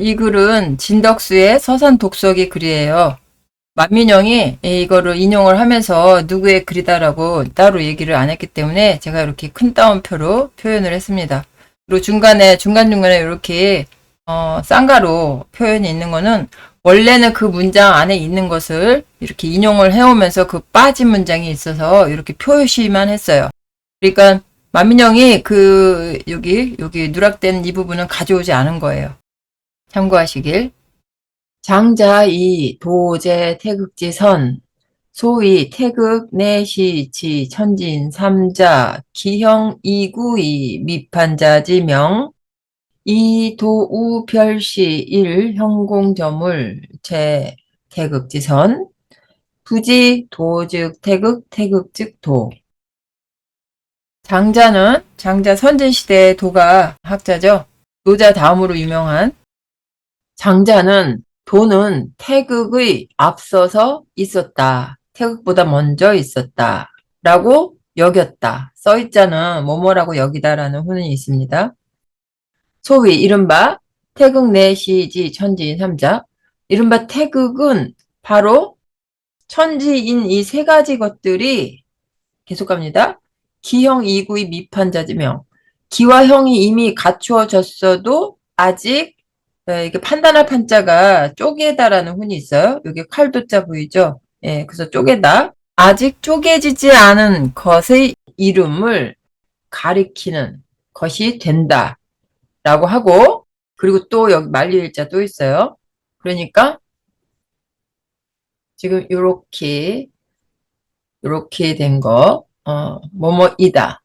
이 글은 진덕수의 서산 독서기 글이에요. 만민영이 이거를 인용을 하면서 누구의 글이다라고 따로 얘기를 안 했기 때문에 제가 이렇게 큰 따옴표로 표현을 했습니다. 그리고 중간중간에 이렇게 쌍가로 표현이 있는 거는 원래는 그 문장 안에 있는 것을 이렇게 인용을 해오면서 그 빠진 문장이 있어서 이렇게 표시만 했어요. 그러니까 만민영이 여기 누락된 이 부분은 가져오지 않은 거예요. 참고하시길. 장자이 도제 태극지선 소위 태극 내시지 천진 삼자 기형 이구이 미판자지명 이도우 별시 일 형공저물 제 태극지선 부지 도즉 태극 도. 장자 선진시대의 도가 학자죠. 노자 다음으로 유명한 장자는 도는 태극의 앞서서 있었다. 태극보다 먼저 있었다. 라고 여겼다. 써있자는 뭐뭐라고 여기다라는 훈은이 있습니다. 소위 이른바 태극 내시지 천지인 삼자. 이른바 태극은 바로 천지인 이 세 가지 것들이 계속 갑니다. 기형 이구의 미판자지명. 기와 형이 이미 갖추어졌어도 아직 이게 판단할 판자가 쪼개다라는 훈이 있어요. 여기 칼도자 보이죠? 예, 그래서 쪼개다. 아직 쪼개지지 않은 것의 이름을 가리키는 것이 된다. 라고 하고, 그리고 또 여기 만리일자 또 있어요. 그러니까 지금 요렇게 된 거, 뭐뭐이다.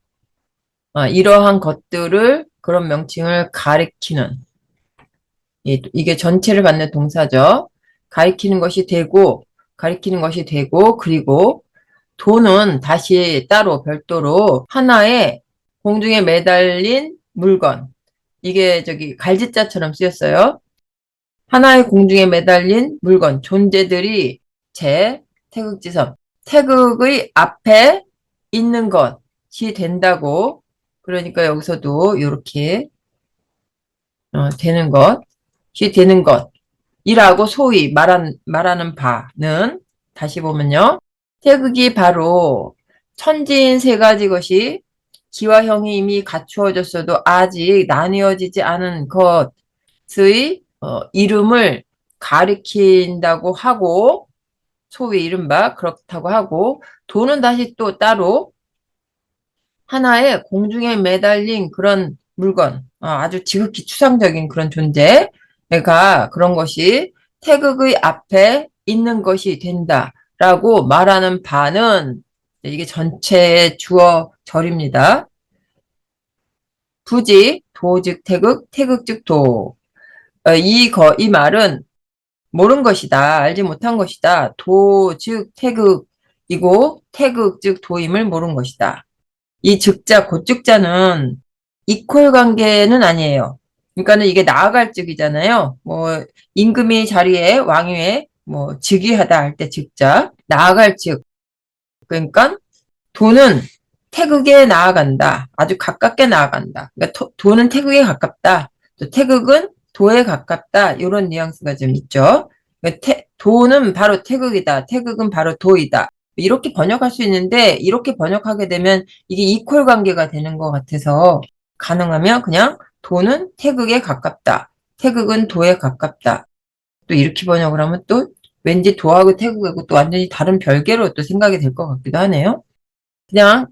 이러한 것들을 그런 명칭을 가리키는 이게 전체를 받는 동사죠. 가리키는 것이 되고 그리고 도는 다시 따로 별도로 하나의 공중에 매달린 물건. 이게 저기 갈짓자처럼 쓰였어요. 하나의 공중에 매달린 물건, 존재들이 제 태극지선, 태극의 앞에 있는 것이 된다고. 그러니까 여기서도 이렇게 되는 것이라고 소위 말하는 바는 다시 보면요. 태극이 바로 천지인 세 가지 것이 기와 형이 이미 갖추어졌어도 아직 나뉘어지지 않은 것의 이름을 가리킨다고 하고, 소위 이른바 그렇다고 하고, 도는 다시 또 따로 하나의 공중에 매달린 그런 물건, 아주 지극히 추상적인 그런 존재가 그런 것이 태극의 앞에 있는 것이 된다라고 말하는 바는 이게 전체의 주어 절입니다. 부지 도즉 태극 즉 도. 이 말은 모른 것이다. 알지 못한 것이다. 도 즉 태극이고 태극 즉 도임을 모른 것이다. 이 즉자, 고즉자는 이퀄 관계는 아니에요. 그러니까는 이게 나아갈 즉이잖아요. 뭐, 임금이 자리에 왕위에 뭐, 즉위하다 할 때 즉자, 나아갈 즉. 그러니까 도는 태극에 나아간다. 아주 가깝게 나아간다. 그러니까 도는 태극에 가깝다. 또 태극은 도에 가깝다. 이런 뉘앙스가 좀 있죠. 그러니까 도는 바로 태극이다. 태극은 바로 도이다. 이렇게 번역할 수 있는데 이렇게 번역하게 되면 이게 이퀄 관계가 되는 것 같아서 가능하면 그냥 도는 태극에 가깝다. 태극은 도에 가깝다. 또 이렇게 번역을 하면 또 왠지 도하고 태극하고 또 완전히 다른 별개로 또 생각이 될 것 같기도 하네요. 그냥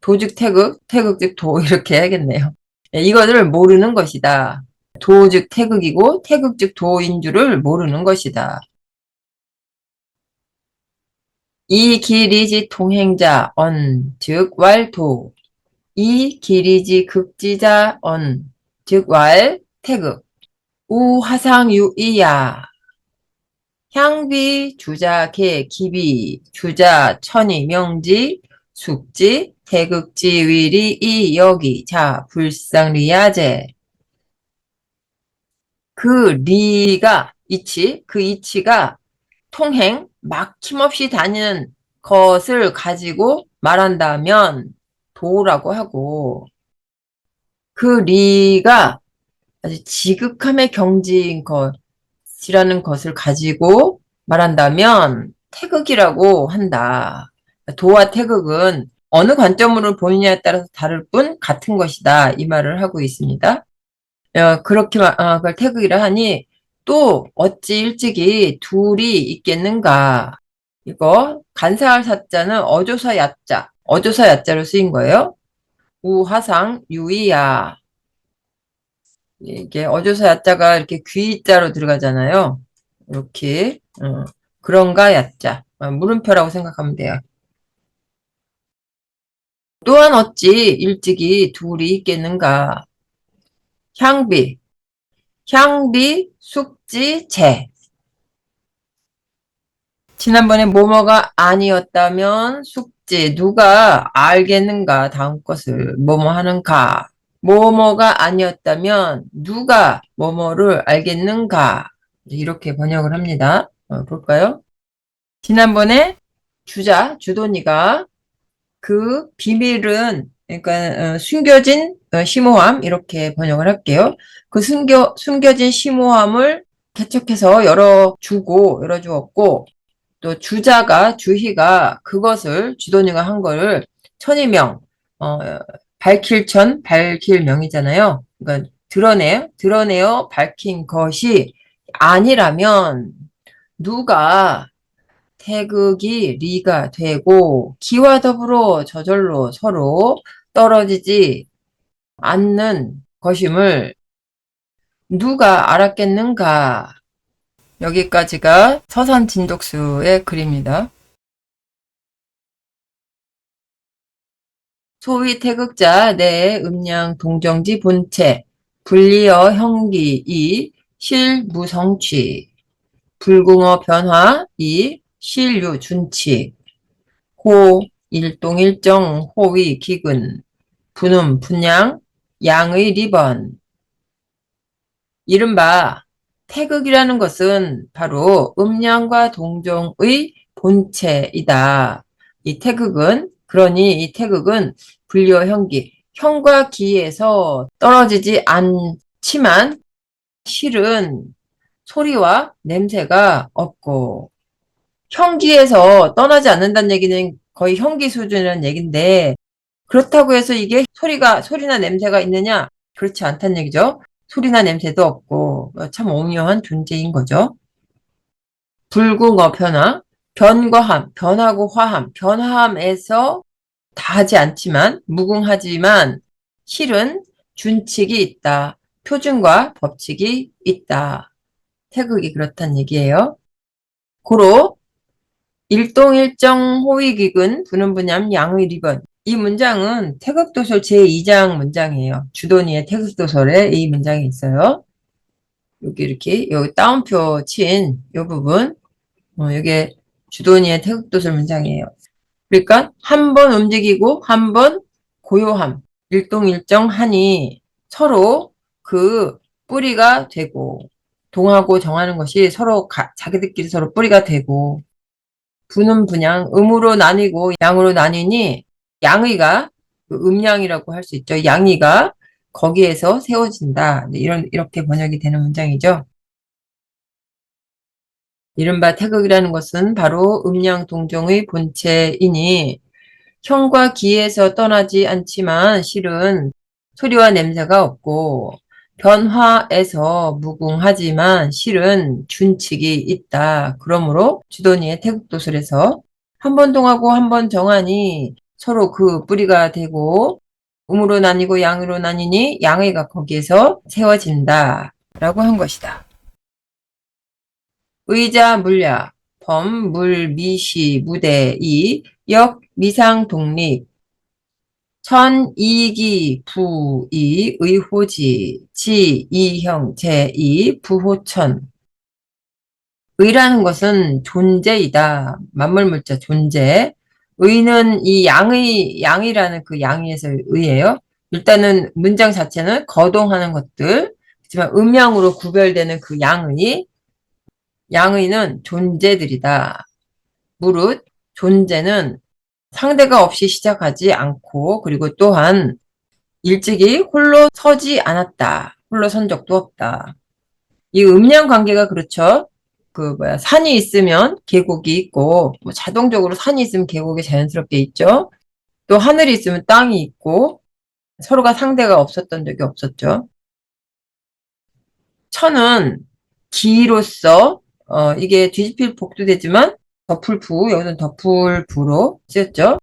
도즉 태극 즉 도 이렇게 해야겠네요. 이거를 모르는 것이다. 도 즉 태극이고 태극 즉 도인 줄을 모르는 것이다. 이 길이지 통행자 즉 왈도. 이 길이지 극지자 즉 왈 태극. 우 화상 유이야. 향비 주자 개 기비 주자 천이 명지 숙지 태극지 위리 이 여기 자 불상리야제. 그 이치가 통행, 막힘없이 다니는 것을 가지고 말한다면 도라고 하고, 그 리가 아주 지극함에 경지인 것이라는 것을 가지고 말한다면 태극이라고 한다. 도와 태극은 어느 관점으로 보느냐에 따라서 다를 뿐 같은 것이다. 이 말을 하고 있습니다. 그렇게 그걸 태극이라 하니 또 어찌 일찍이 둘이 있겠는가. 이거 간사할 사자는 어조사 야자, 어조사 야자로 쓰인 거예요. 우화상 유이야. 이게 어조사 야자가 이렇게 귀자로 들어가잖아요. 이렇게 그런가 야자 물음표라고 생각하면 돼요. 또한 어찌 일찍이 둘이 있겠는가. 향비, 향비, 숙지, 재. 지난번에 뭐뭐가 아니었다면 숙지, 누가 알겠는가 다음 것을 뭐뭐 하는가. 뭐뭐가 아니었다면 누가 뭐뭐를 알겠는가. 이렇게 번역을 합니다. 볼까요? 지난번에 주돈이가 그 비밀은 그러니까 숨겨진 심오함 이렇게 번역을 할게요. 그 숨겨진 심오함을 개척해서 열어주었고 또 주희가 그것을 주돈이가 한 거를 천이명 밝힐 명이잖아요. 그러니까 드러내어 밝힌 것이 아니라면 누가 태극이 리가 되고 기와 더불어 저절로 서로 떨어지지 않는 것임을 누가 알았겠는가. 여기까지가 서산진독수의 글입니다. 소위 태극자 내 음양 동정지 본체 불리어 형기 이 실무성취 불궁어 변화 이 실유 준치 호 일동일정 호위 기근 분음 분양 양의 리번. 이른바 태극이라는 것은 바로 음양과 동정의 본체이다. 그러니 이 태극은 불리어 형기, 형과 기에서 떨어지지 않지만 실은 소리와 냄새가 없고, 형기에서 떠나지 않는다는 얘기는 거의 형기 수준이라는 얘기인데, 그렇다고 해서 이게 소리나 냄새가 있느냐? 그렇지 않다는 얘기죠. 소리나 냄새도 없고, 참 오묘한 존재인 거죠. 불궁어 변하고 변화함에서 다하지 않지만, 무궁하지만, 실은 준칙이 있다. 표준과 법칙이 있다. 태극이 그렇단 얘기예요. 고로 일동일정 호위기근 분음분ям 양의리번. 이 문장은 태극도설 제2장 문장이에요. 주돈이의 태극도설에 이 문장이 있어요. 여기 따옴표 친 이 부분, 이게 주돈이의 태극도설 문장이에요. 그러니까 한 번 움직이고 한 번 고요함, 일동일정하니 서로 그 뿌리가 되고, 동하고 정하는 것이 서로 자기들끼리 서로 뿌리가 되고, 분은 분양, 음으로 나뉘고 양으로 나뉘니 양의가 음양이라고 할 수 있죠. 양의가 거기에서 세워진다. 이렇게 번역이 되는 문장이죠. 이른바 태극이라는 것은 바로 음양 동정의 본체이니 형과 기에서 떠나지 않지만 실은 소리와 냄새가 없고 변화에서 무궁하지만 실은 준칙이 있다. 그러므로 주돈이의 태극도설에서 한 번 동하고 한 번 정하니 서로 그 뿌리가 되고 음으로 나뉘고 양으로 나뉘니 양의가 거기에서 세워진다. 라고 한 것이다. 의자 물야 범, 물, 미시, 무대, 이, 역, 미상, 독립 천, 이기, 부, 이, 의호지, 지, 이형, 제, 이, 부호천. 의라는 것은 존재이다. 만물물자 존재. 의는 이 양이라는 그 양에서 의예요. 일단은 문장 자체는 거동하는 것들. 하지만 음양으로 구별되는 그 양의는 존재들이다. 무릇 존재는 상대가 없이 시작하지 않고 그리고 또한 일찍이 홀로 서지 않았다. 홀로 선 적도 없다. 이 음양 관계가 그렇죠. 산이 있으면 계곡이 있고, 뭐 자동적으로 산이 있으면 계곡이 자연스럽게 있죠. 또 하늘이 있으면 땅이 있고, 서로가 상대가 없었던 적이 없었죠. 천은 기로서, 이게 뒤집힐 복도 되지만, 덮을부, 여기서는 덮을부로 쓰였죠.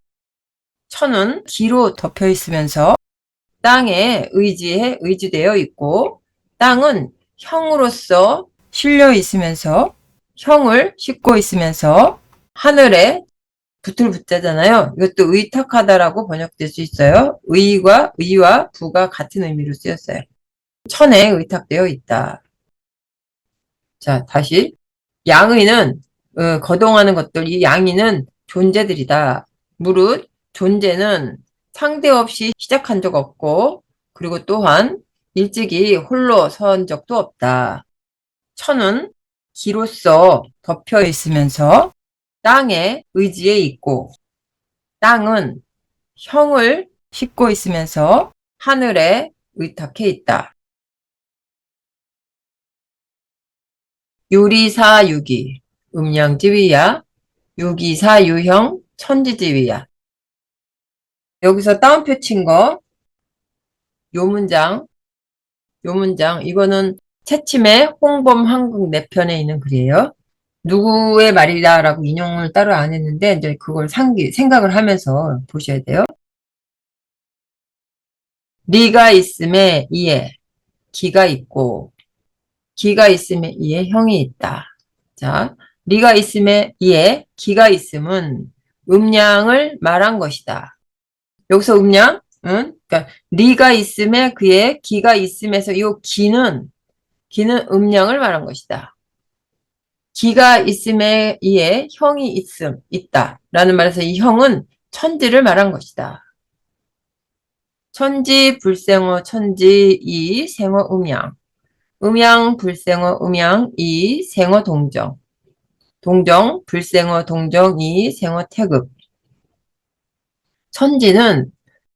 천은 기로 덮여 있으면서 땅에 의지되어 있고, 땅은 형으로서 실려 있으면서, 형을 싣고 있으면서, 하늘에 붙을 붙자잖아요. 이것도 의탁하다라고 번역될 수 있어요. 의와 부가 같은 의미로 쓰였어요. 천에 의탁되어 있다. 자, 다시. 양의는, 거동하는 것들, 이 양의는 존재들이다. 무릇, 존재는 상대 없이 시작한 적 없고, 그리고 또한 일찍이 홀로 선 적도 없다. 천은 기로서 덮여 있으면서 땅에 의지해 있고, 땅은 형을 싣고 있으면서 하늘에 의탁해 있다. 유리사유기, 음양지위야, 유기사유형, 천지지위야. 여기서 따옴표 친 거, 요 문장, 이거는 채침의 홍범 한국 내편에 있는 글이에요. 누구의 말이다라고 인용을 따로 안 했는데, 이제 그걸 생각을 하면서 보셔야 돼요. 리가 있음에 이에 기가 있고, 기가 있음에 이에 형이 있다. 자, 리가 있음에 이에 기가 있음은 음량을 말한 것이다. 여기서 음량, 그러니까 리가 있음에 그에 기가 있음에서 이 기는 음량을 말한 것이다. 기가 있음에 이에 형이 있다. 라는 말에서 이 형은 천지를 말한 것이다. 천지 불생어 천지 이 생어 음양. 음양 불생어 음양 이 생어 동정. 동정 불생어 동정 이 생어 태급. 천지는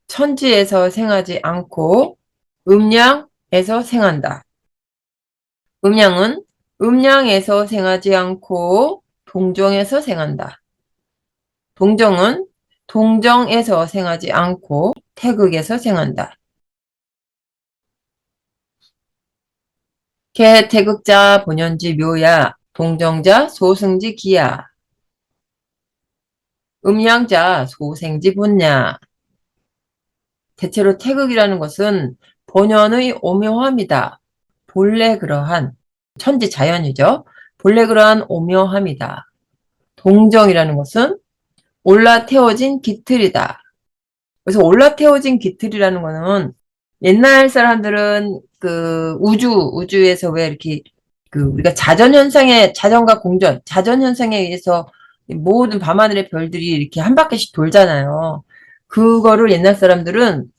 천지에서 생하지 않고 음양에서 생한다. 음양은 음양에서 생하지 않고 동정에서 생한다. 동정은 동정에서 생하지 않고 태극에서 생한다. 개 태극자 본연지 묘야 동정자 소승지 기야 음양자 소생지 본냐. 대체로 태극이라는 것은 본연의 오묘함이다. 본래 그러한 천지 자연이죠. 본래 그러한 오묘함이다. 동정이라는 것은 올라태워진 깃틀이다. 그래서 올라태워진 깃틀이라는 거는 옛날 사람들은 우주에서 왜 이렇게 우리가 자전과 공전, 자전현상에 의해서 모든 밤하늘의 별들이 이렇게 한 바퀴씩 돌잖아요. 그거를 옛날 사람들은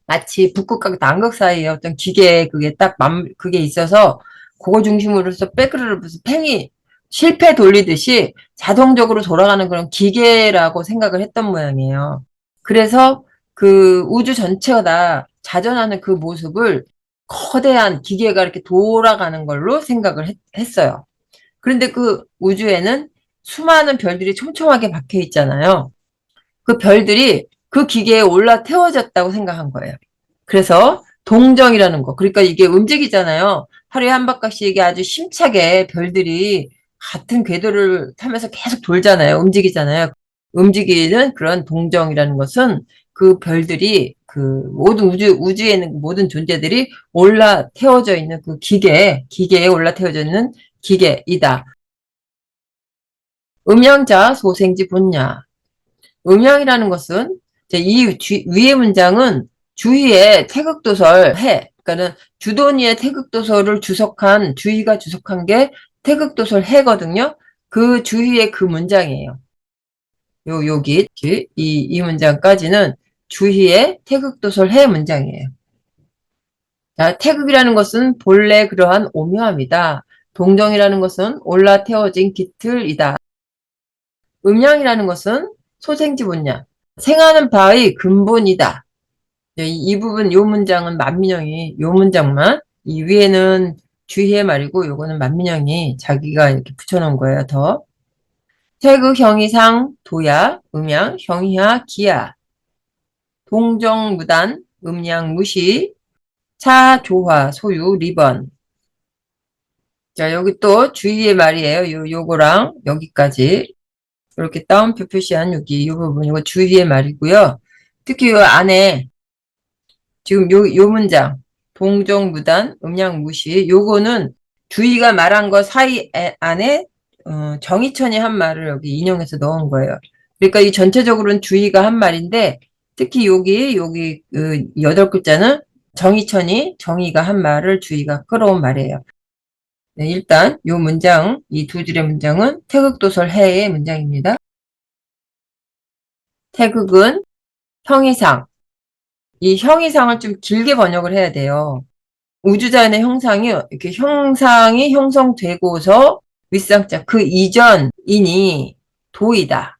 마치 북극과 남극 사이에 어떤 기계 그게 있어서 그거 중심으로서 백그를 무슨 팽이 실패 돌리듯이 자동적으로 돌아가는 그런 기계라고 생각을 했던 모양이에요. 그래서 그 우주 전체가 다 자전하는 그 모습을 거대한 기계가 이렇게 돌아가는 걸로 생각을 했어요. 그런데 그 우주에는 수많은 별들이 촘촘하게 박혀 있잖아요. 그 별들이 그 기계에 올라 태워졌다고 생각한 거예요. 그래서 동정이라는 거. 그러니까 이게 움직이잖아요. 하루에 한 바퀴씩 아주 심차게 별들이 같은 궤도를 타면서 계속 돌잖아요. 움직이잖아요. 움직이는 그런 동정이라는 것은 그 별들이 그 모든 우주에 있는 모든 존재들이 올라 태워져 있는 그 기계에 올라 태워져 있는 기계이다. 음양자 소생지 본냐. 음양이라는 것은 위의 문장은 주희의 태극도설 그러니까는 주돈이의 태극도설을 주희가 주석한 게 태극도설 해거든요. 그 주희의 그 문장이에요. 여기 이 문장까지는 주희의 태극도설 해 문장이에요. 자, 태극이라는 것은 본래 그러한 오묘함이다. 동정이라는 것은 올라 태워진 깃틀이다. 음양이라는 것은 소생지본냐, 생하는 바의 근본이다. 이 부분, 요 문장은 만민영이 요 문장만 이 위에는 주희의 말이고 요거는 만민영이 자기가 이렇게 붙여놓은 거예요. 더. 태극 형이상 도야 음양 형이하 기야 동정무단 음양 무시 차 조화 소유 리번. 자, 여기 또 주희의 말이에요. 요거랑 여기까지 이렇게 따옴표 표시한 여기 이 부분 이거 주희의 말이고요. 특히 요 안에 지금 요 문장 동정무단 음양무시 요거는 주희가 말한 거 사이 안에 정희천이 한 말을 여기 인용해서 넣은 거예요. 그러니까 이 전체적으로는 주희가 한 말인데 특히 여기 그 8글자는 정희가 한 말을 주희가 끌어온 말이에요. 네, 일단 요 문장 이 두 줄의 문장은 태극도설 해의 문장입니다. 태극은 형이상 이 형이상을 좀 길게 번역을 해야 돼요. 우주자연의 형상이 형성되고서 윗상자 그 이전이니 도이다.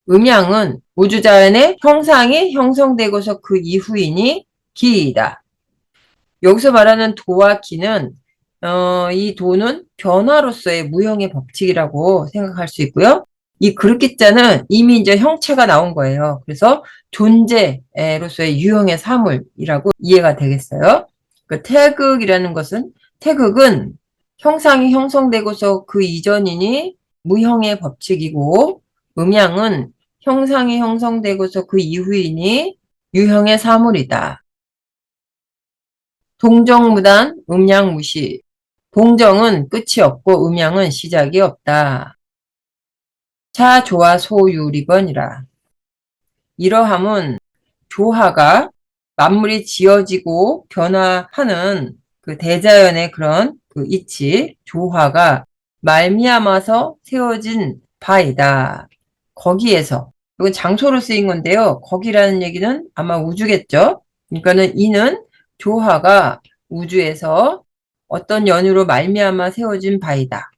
음양은 우주자연의 형상이 형성되고서 그 이후이니 기이다. 여기서 말하는 도와 기는 이 도는 변화로서의 무형의 법칙이라고 생각할 수 있고요. 이 그릇기자는 이미 이제 형체가 나온 거예요. 그래서 존재로서의 유형의 사물이라고 이해가 되겠어요. 그 태극은 형상이 형성되고서 그 이전이니 무형의 법칙이고 음양은 형상이 형성되고서 그 이후이니 유형의 사물이다. 동정무단 음양무시. 동정은 끝이 없고 음양은 시작이 없다. 차, 조화, 소유, 리번이라. 이러함은 조화가 만물이 지어지고 변화하는 그 대자연의 그런 그 이치, 조화가 말미암아서 세워진 바이다. 거기에서, 이건 장소로 쓰인 건데요. 거기라는 얘기는 아마 우주겠죠? 그러니까는 이는 조화가 우주에서 어떤 연유로 말미암아 세워진 바이다.